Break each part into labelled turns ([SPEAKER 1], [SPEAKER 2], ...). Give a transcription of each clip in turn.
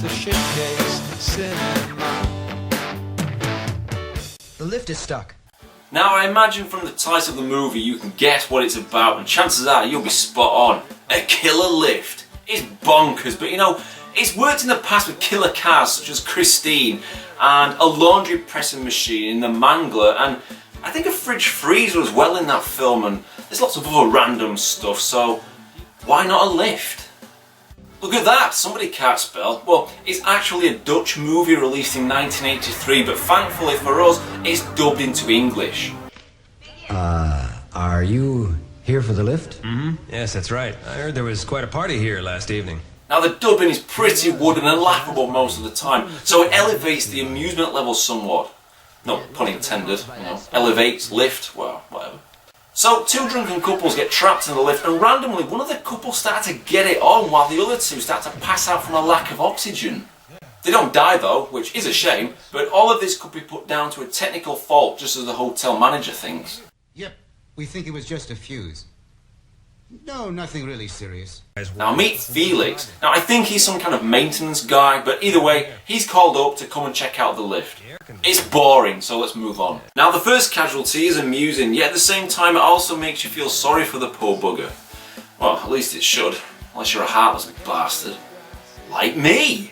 [SPEAKER 1] the Shitcase cinema.
[SPEAKER 2] The lift is stuck.
[SPEAKER 3] Now I imagine from the title of the movie you can guess what it's about, and chances are you'll be spot on. A killer lift. It's bonkers, but you know, it's worked in the past with killer cars such as Christine, and a laundry pressing machine in The Mangler, and I think a fridge freezer as well in that film, and there's lots of other random stuff, so why not a lift? Look at that, somebody can't spell. Well, it's actually a Dutch movie released in 1983, but thankfully for us, it's dubbed into English.
[SPEAKER 2] Are you here for the lift?
[SPEAKER 4] Mm-hmm. Yes, that's right. I heard there was quite a party here last evening.
[SPEAKER 3] Now the dubbing is pretty wooden and laughable most of the time, so it elevates the amusement level somewhat. No pun intended, you know, elevates, lift, well, whatever. So, two drunken couples get trapped in the lift, and randomly one of the couples starts to get it on while the other two start to pass out from a lack of oxygen. They don't die though, which is a shame, but all of this could be put down to a technical fault, just as the hotel manager thinks.
[SPEAKER 5] Yep, we think it was just a fuse. No, nothing really serious.
[SPEAKER 3] Now meet Felix. Now I think he's some kind of maintenance guy, but either way, he's called up to come and check out the lift. It's boring, so let's move on. Now the first casualty is amusing, yet at the same time it also makes you feel sorry for the poor bugger. Well, at least it should, unless you're a heartless bastard. Like me!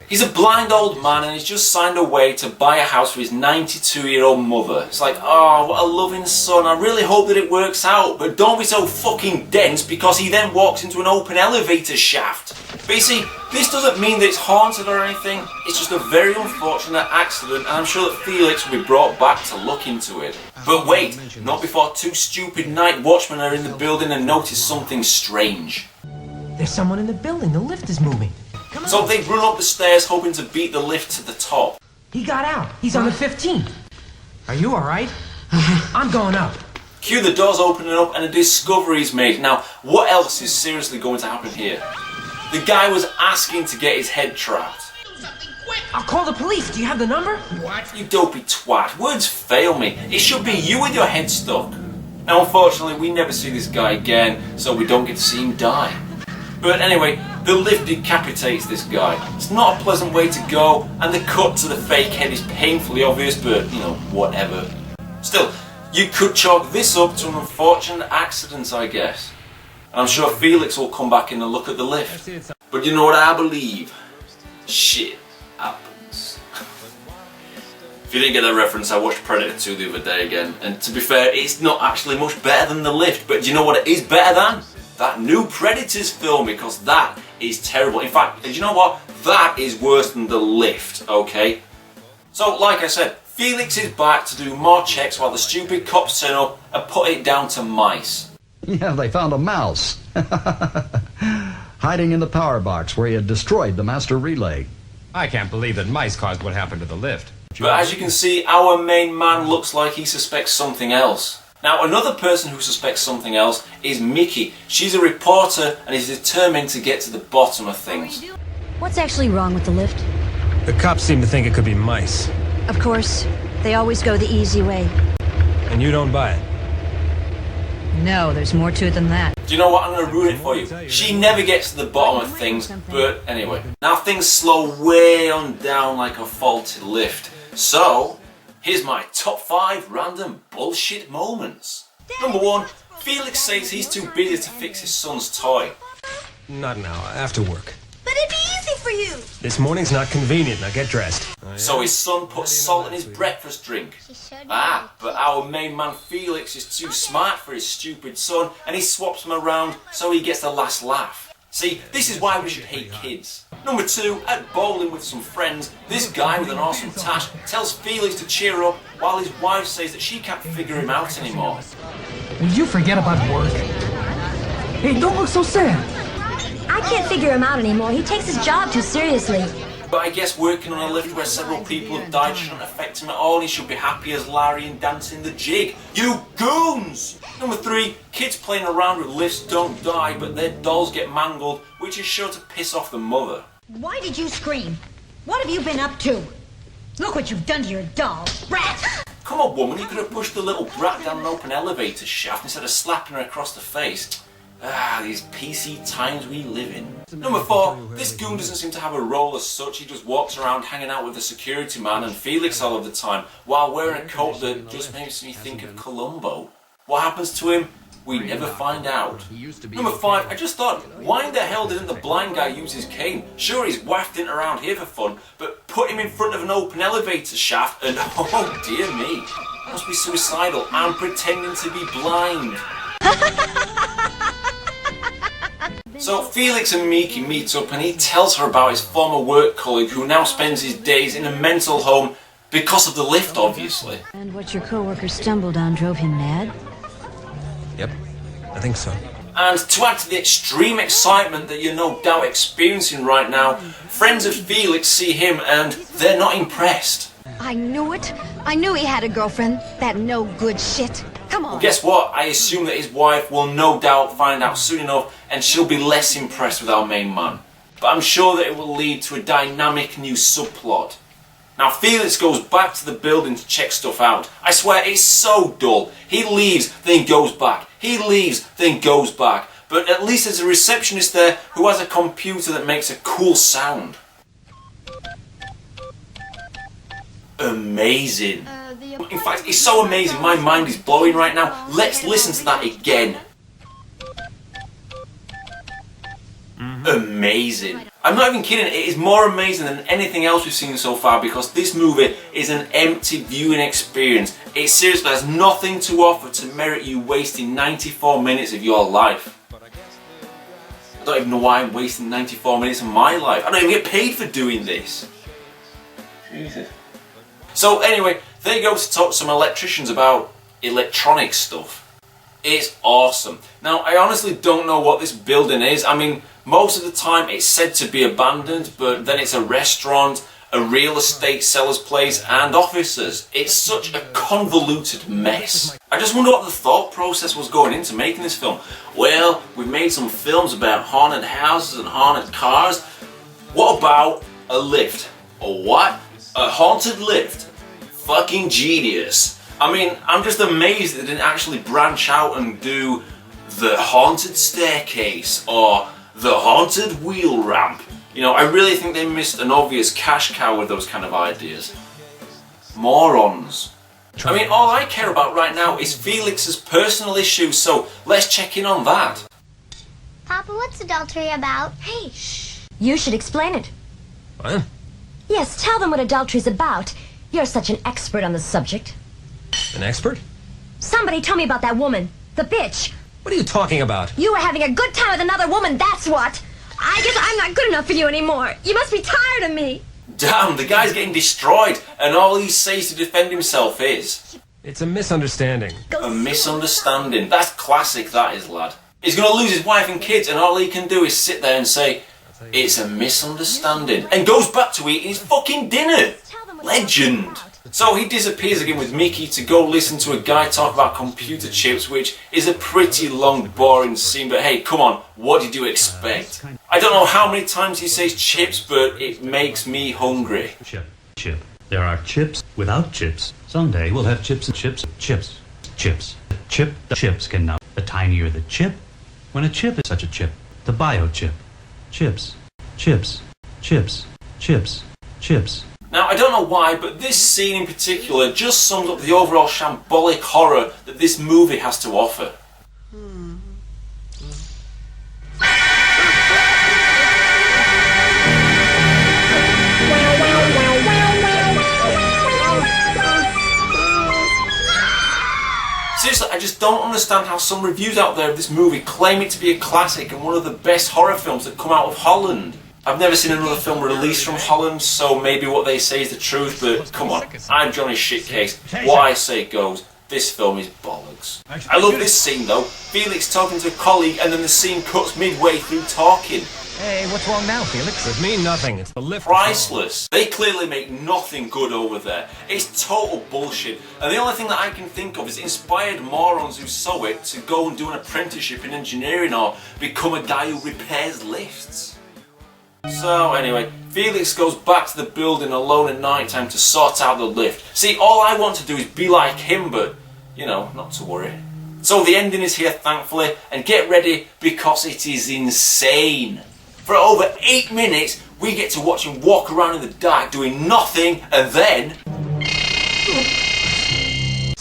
[SPEAKER 3] He's a blind old man and he's just signed away to buy a house for his 92-year-old mother. It's like, oh, what a loving son, I really hope that it works out, but don't be so fucking dense, because he then walks into an open elevator shaft. But you see, this doesn't mean that it's haunted or anything, it's just a very unfortunate accident, and I'm sure that Felix will be brought back to look into it. But wait, not before two stupid night watchmen are in the building and notice something strange.
[SPEAKER 6] There's someone in the building, the lift is moving.
[SPEAKER 3] So they run up the stairs hoping to beat the lift to the top.
[SPEAKER 6] He got out. He's on the 15th. Are you alright? I'm going up.
[SPEAKER 3] Cue the doors opening up and a discovery is made. Now, what else is seriously going to happen here? The guy was asking to get his head trapped.
[SPEAKER 6] I'll call the police. Do you have the number?
[SPEAKER 3] What? You dopey twat. Words fail me. It should be you with your head stuck. Now, unfortunately, we never see this guy again, so we don't get to see him die. But anyway, the lift decapitates this guy. It's not a pleasant way to go, and the cut to the fake head is painfully obvious, but, you know, whatever. Still, you could chalk this up to an unfortunate accident, I guess. And I'm sure Felix will come back in and look at the lift. But you know what I believe? Shit happens. If you didn't get that reference, I watched Predator 2 the other day again, and to be fair, it's not actually much better than the lift, but do you know what it is better than? That new Predators film, because that is terrible. In fact, do you know what? That is worse than the lift, okay? So, like I said, Felix is back to do more checks while the stupid cops turn up and put it down to mice.
[SPEAKER 7] Yeah, they found a mouse. Hiding in the power box where he had destroyed the master relay.
[SPEAKER 4] I can't believe that mice caused what happened to the lift.
[SPEAKER 3] But as you can see, our main man looks like he suspects something else. Now, another person who suspects something else is Mickey. She's a reporter and is determined to get to the bottom of things.
[SPEAKER 8] What's actually wrong with the lift?
[SPEAKER 4] The cops seem to think it could be mice.
[SPEAKER 8] Of course, they always go the easy way.
[SPEAKER 4] And you don't buy it.
[SPEAKER 8] No, there's more to it than that.
[SPEAKER 3] Do you know what? I'm going to ruin it for you. She never gets to the bottom of things, but anyway. Now things slow way on down like a faulty lift. So, here's my top 5 random bullshit moments. Number 1, Felix says he's too busy to fix his son's toy.
[SPEAKER 4] Not now, after work.
[SPEAKER 9] But it'd be easy for you.
[SPEAKER 4] This morning's not convenient, now get dressed.
[SPEAKER 3] So his son puts salt in his breakfast drink. But our main man Felix is too smart for his stupid son, and he swaps him around so he gets the last laugh. See, this is why we should hate kids. Number 2, at bowling with some friends, this guy with an awesome tash tells Felix to cheer up while his wife says that she can't figure him out anymore.
[SPEAKER 6] Will you forget about work? Hey, don't look so sad.
[SPEAKER 9] I can't figure him out anymore. He takes his job too seriously.
[SPEAKER 3] But I guess working on a lift where several people have died shouldn't affect him at all. He should be happy as Larry and dancing the jig. You goons! Number 3, kids playing around with lifts don't die, but their dolls get mangled, which is sure to piss off the mother.
[SPEAKER 9] Why did you scream? What have you been up to? Look what you've done to your doll, rat!
[SPEAKER 3] Come on, woman, you could have pushed the little brat down an open elevator shaft instead of slapping her across the face. These PC times we live in. Number 4, this goon doesn't seem to have a role as such. He just walks around hanging out with the security man and Felix all of the time, while wearing a coat that just makes me think of Columbo. What happens to him? We never find out. Number 5, I just thought, why the hell didn't the blind guy use his cane? Sure, he's wafting around here for fun, but put him in front of an open elevator shaft and oh dear me, must be suicidal and pretending to be blind. So Felix and Miki meet up and he tells her about his former work colleague who now spends his days in a mental home because of the lift, obviously.
[SPEAKER 8] And what your coworker stumbled on drove him mad?
[SPEAKER 4] Yep, I think so.
[SPEAKER 3] And to add to the extreme excitement that you're no doubt experiencing right now, friends of Felix see him and they're not impressed.
[SPEAKER 10] I knew it. I knew he had a girlfriend. That no good shit. Come on.
[SPEAKER 3] Well, guess what? I assume that his wife will no doubt find out soon enough and she'll be less impressed with our main man. But I'm sure that it will lead to a dynamic new subplot. Now Felix goes back to the building to check stuff out. I swear it's so dull. He leaves, then goes back. He leaves, then goes back. But at least there's a receptionist there who has a computer that makes a cool sound. Amazing. In fact, it's so amazing, my mind is blowing right now. Let's listen to that again. Amazing. I'm not even kidding, it is more amazing than anything else we've seen so far because this movie is an empty viewing experience. It seriously has nothing to offer to merit you wasting 94 minutes of your life. I don't even know why I'm wasting 94 minutes of my life. I don't even get paid for doing this. Jesus. So anyway, they go to talk to some electricians about electronic stuff. It's awesome. Now, I honestly don't know what this building is. I mean, most of the time it's said to be abandoned, but then it's a restaurant, a real estate seller's place, and offices. It's such a convoluted mess. I just wonder what the thought process was going into making this film. Well, we've made some films about haunted houses and haunted cars. What about a lift? A what? A haunted lift? Fucking genius. I mean, I'm just amazed they didn't actually branch out and do the haunted staircase or the haunted wheel ramp. You know, I really think they missed an obvious cash cow with those kind of ideas. Morons. I mean, all I care about right now is Felix's personal issues, so let's check in on that.
[SPEAKER 10] Papa, what's adultery about? Hey, shh. You should explain it.
[SPEAKER 4] What?
[SPEAKER 10] Yes, tell them what adultery's about. You're such an expert on the subject.
[SPEAKER 4] An expert?
[SPEAKER 10] Somebody tell me about that woman. The bitch.
[SPEAKER 4] What are you talking about?
[SPEAKER 10] You were having a good time with another woman, that's what. I guess I'm not good enough for you anymore. You must be tired of me.
[SPEAKER 3] Damn, the guy's getting destroyed, and all he says to defend himself is...
[SPEAKER 4] It's a misunderstanding.
[SPEAKER 3] A misunderstanding. That's classic, that is, lad. He's going to lose his wife and kids, and all he can do is sit there and say, it's a misunderstanding, and goes back to eating his fucking dinner. Legend. So he disappears again with Mickey to go listen to a guy talk about computer chips, which is a pretty long, boring scene, but hey, come on, what did you expect? I don't know how many times he says chips, but it makes me hungry.
[SPEAKER 11] Chip. There are chips without chips. Someday we'll have chips and chips. Chips. The chips can now. The tinier the chip, when a chip is such a chip, the biochip. Chips.
[SPEAKER 3] Now, I don't know why, but this scene in particular just sums up the overall shambolic horror that this movie has to offer. Seriously, I just don't understand how some reviews out there of this movie claim it to be a classic and one of the best horror films that come out of Holland. I've never seen another film released from Holland, so maybe what they say is the truth, but come on, I'm Johnny Shitcase. What I say goes, this film is bollocks. I love this scene though, Felix talking to a colleague and then the scene cuts midway through talking.
[SPEAKER 6] Hey, what's wrong now, Felix?
[SPEAKER 4] With me, nothing. It's the lift.
[SPEAKER 3] Priceless. They clearly make nothing good over there. It's total bullshit. And the only thing that I can think of is inspired morons who saw it to go and do an apprenticeship in engineering or become a guy who repairs lifts. So anyway, Felix goes back to the building alone at night time to sort out the lift. See, all I want to do is be like him, but, you know, not to worry. So the ending is here, thankfully, and get ready because it is insane. For over 8 minutes, we get to watch him walk around in the dark doing nothing, and then...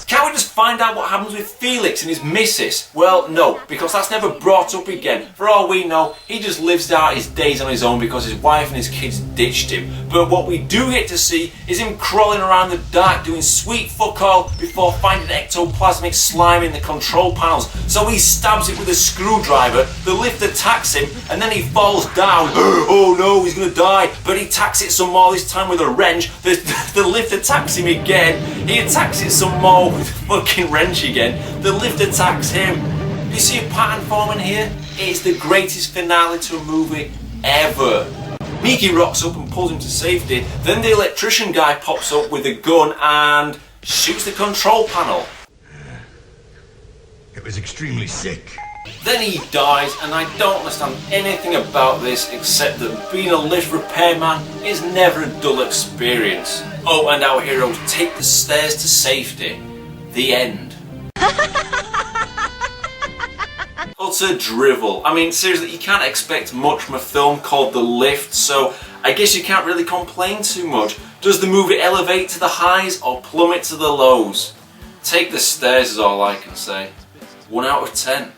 [SPEAKER 3] Can't we just find out what happens with Felix and his missus? Well, no, because that's never brought up again. For all we know, he just lives out his days on his own because his wife and his kids ditched him. But what we do get to see is him crawling around the dark doing sweet fuck all before finding ectoplasmic slime in the control panels. So he stabs it with a screwdriver, the lift attacks him, and then he falls down. Oh no, he's gonna die. But he attacks it some more, this time with a wrench. The lift attacks him again. He attacks it some more with a fucking wrench again. The lift attacks him. You see a pattern forming here? It's the greatest finale to a movie ever. Miki rocks up and pulls him to safety. Then the electrician guy pops up with a gun and shoots the control panel.
[SPEAKER 12] It was extremely sick.
[SPEAKER 3] Then he dies, and I don't understand anything about this except that being a lift repairman is never a dull experience. Oh, and our heroes take the stairs to safety. The end. Utter drivel. I mean, seriously, you can't expect much from a film called The Lift, so I guess you can't really complain too much. Does the movie elevate to the highs or plummet to the lows? Take the stairs is all I can say. 1 out of 10.